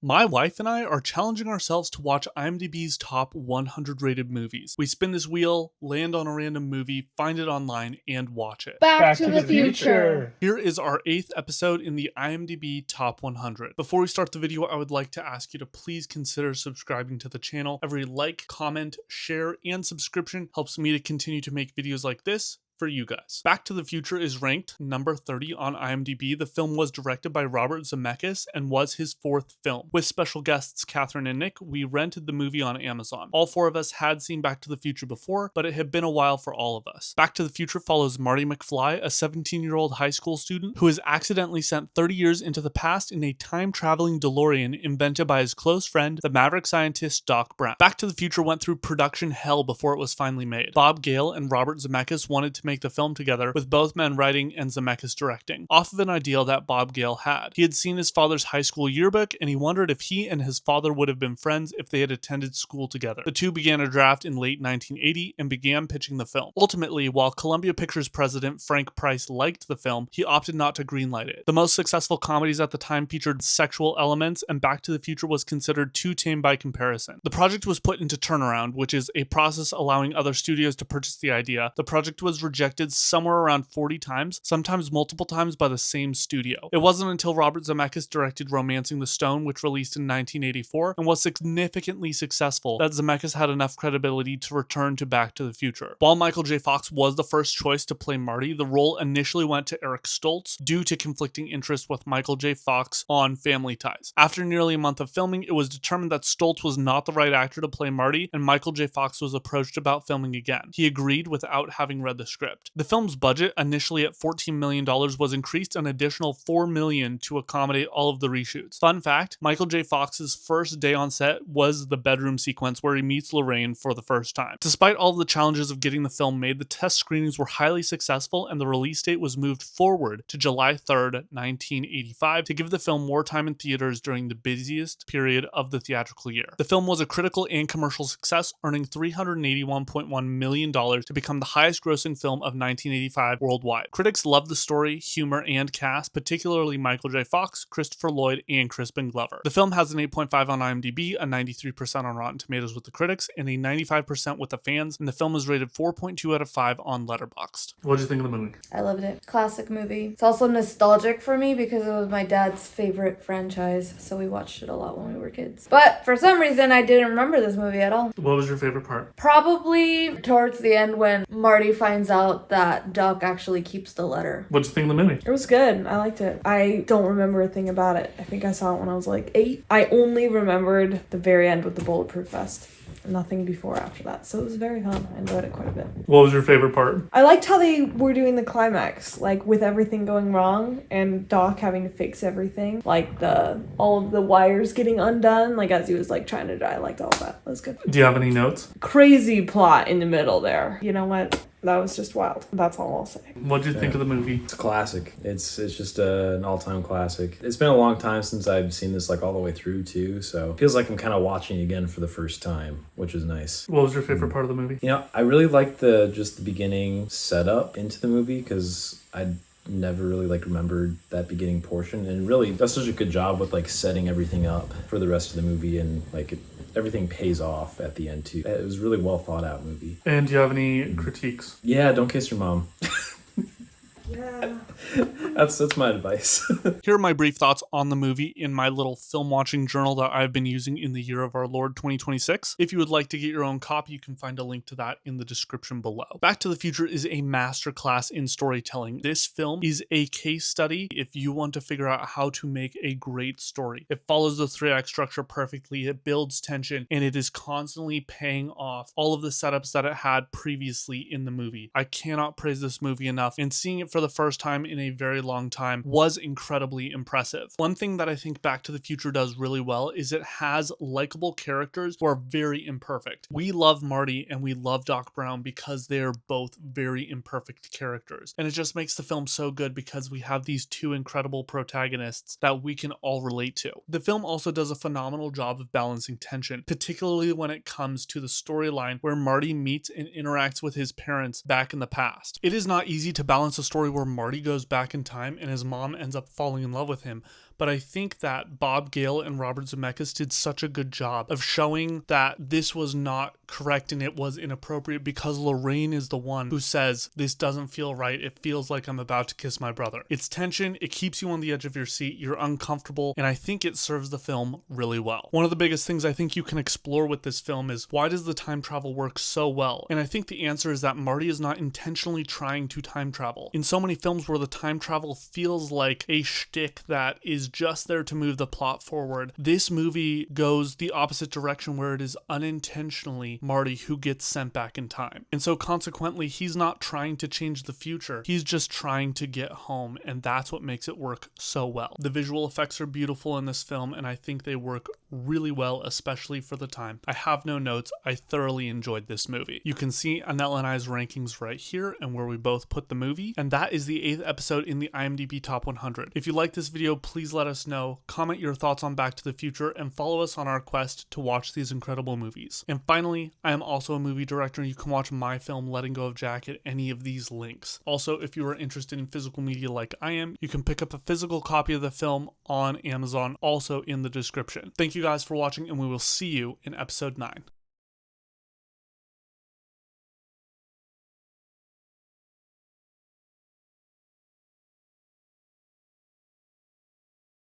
My wife and I are challenging ourselves to watch IMDb's top 100 rated movies. We spin this wheel, land on a random movie, find it online, and watch it. Back to the future. Here is our 8th episode in the IMDb Top 100. Before we start the video, I would like to ask you to please consider subscribing to the channel. Every like, comment, share, and subscription helps me to continue to make videos like this for you guys. Back to the Future is ranked number 30 on IMDb. The film was directed by Robert Zemeckis and was his 4th film. With special guests Catherine and Nick, we rented the movie on Amazon. All 4 of us had seen Back to the Future before, but it had been a while for all of us. Back to the Future follows Marty McFly, a 17-year-old high school student who is accidentally sent 30 years into the past in a time-traveling DeLorean invented by his close friend, the maverick scientist Doc Brown. Back to the Future went through production hell before it was finally made. Bob Gale and Robert Zemeckis wanted to make the film together, with both men writing and Zemeckis directing, off of an idea that Bob Gale had. He had seen his father's high school yearbook, and he wondered if he and his father would have been friends if they had attended school together. The two began a draft in late 1980 and began pitching the film. Ultimately, while Columbia Pictures president Frank Price liked the film, he opted not to greenlight it. The most successful comedies at the time featured sexual elements, and Back to the Future was considered too tame by comparison. The project was put into turnaround, which is a process allowing other studios to purchase the idea. The project was rejected somewhere around 40 times, sometimes multiple times by the same studio. It wasn't until Robert Zemeckis directed Romancing the Stone, which released in 1984 and was significantly successful, that Zemeckis had enough credibility to return to Back to the Future. While Michael J. Fox was the first choice to play Marty, the role initially went to Eric Stoltz due to conflicting interests with Michael J. Fox on Family Ties. After nearly a month of filming, it was determined that Stoltz was not the right actor to play Marty, and Michael J. Fox was approached about filming again. He agreed without having read the script. The film's budget, initially at $14 million, was increased an additional $4 million to accommodate all of the reshoots. Fun fact, Michael J. Fox's first day on set was the bedroom sequence where he meets Lorraine for the first time. Despite all of the challenges of getting the film made, the test screenings were highly successful, and the release date was moved forward to July 3rd, 1985 to give the film more time in theaters during the busiest period of the theatrical year. The film was a critical and commercial success, earning $381.1 million to become the highest grossing film of 1985 worldwide. Critics loved the story, humor, and cast, particularly Michael J. Fox, Christopher Lloyd, and Crispin Glover. The film has an 8.5 on IMDb, a 93% on Rotten Tomatoes with the critics, and a 95% with the fans, and the film is rated 4.2 out of 5 on Letterboxd. What did you think of the movie? I loved it. Classic movie. It's also nostalgic for me because it was my dad's favorite franchise, so we watched it a lot when we were kids. But for some reason, I didn't remember this movie at all. What was your favorite part? Probably towards the end when Marty finds out that Doc actually keeps the letter. What did you think of the movie? It was good. I liked it. I don't remember a thing about it. I think I saw it when I was like 8. I only remembered the very end with the bulletproof vest. Nothing before or after that. So it was very fun. I enjoyed it quite a bit. What was your favorite part? I liked how they were doing the climax, like with everything going wrong and Doc having to fix everything. Like all of the wires getting undone, like as he was like trying to die. I liked all of that. That was good. Do you have any notes? Crazy plot in the middle there. You know what? That was just wild. That's all I'll say. What did you think of the movie? It's a classic. It's just an all-time classic. It's been a long time since I've seen this like all the way through too, so it feels like I'm kind of watching again for the first time, which is nice. What was your favorite part of the movie? You know, I really liked the beginning setup into the movie because I never really like remembered that beginning portion, and really does such a good job with like setting everything up for the rest of the movie, and like everything pays off at the end too. It was a really well thought out movie. And do you have any critiques? Yeah, don't kiss your mom. Yeah. That's my advice. Here are my brief thoughts on the movie in my little film watching journal that I've been using in the year of our Lord 2026. If you would like to get your own copy, you can find a link to that in the description below. Back to the Future is a masterclass in storytelling. This film is a case study if you want to figure out how to make a great story. It follows the 3-act structure perfectly, it builds tension, and it is constantly paying off all of the setups that it had previously in the movie. I cannot praise this movie enough, and seeing it for the first time in a very long time was incredibly impressive. One thing that I think Back to the Future does really well is it has likable characters who are very imperfect. We love Marty and we love Doc Brown because they're both very imperfect characters. And it just makes the film so good because we have these two incredible protagonists that we can all relate to. The film also does a phenomenal job of balancing tension, particularly when it comes to the storyline where Marty meets and interacts with his parents back in the past. It is not easy to balance a story where Marty goes back in time and his mom ends up falling in love with him, but I think that Bob Gale and Robert Zemeckis did such a good job of showing that this was not correct and it was inappropriate, because Lorraine is the one who says, this doesn't feel right, it feels like I'm about to kiss my brother. It's tension, it keeps you on the edge of your seat, you're uncomfortable, and I think it serves the film really well. One of the biggest things I think you can explore with this film is, why does the time travel work so well? And I think the answer is that Marty is not intentionally trying to time travel. In so many films where the time travel feels like a shtick that is just there to move the plot forward, this movie goes the opposite direction, where it is unintentionally Marty who gets sent back in time. And so consequently, he's not trying to change the future, he's just trying to get home, and that's what makes it work so well. The visual effects are beautiful in this film, and I think they work really well, especially for the time. I have no notes, I thoroughly enjoyed this movie. You can see Annelle and I's rankings right here and where we both put the movie, and that is the 8th episode in the IMDb Top 100. If you like this video, please let us know, comment your thoughts on Back to the Future, and follow us on our quest to watch these incredible movies. And finally, I am also a movie director, and you can watch my film Letting Go of Jack at any of these links. Also, if you are interested in physical media like I am, you can pick up a physical copy of the film on Amazon, also in the description. Thank you guys for watching, and we will see you in episode 9.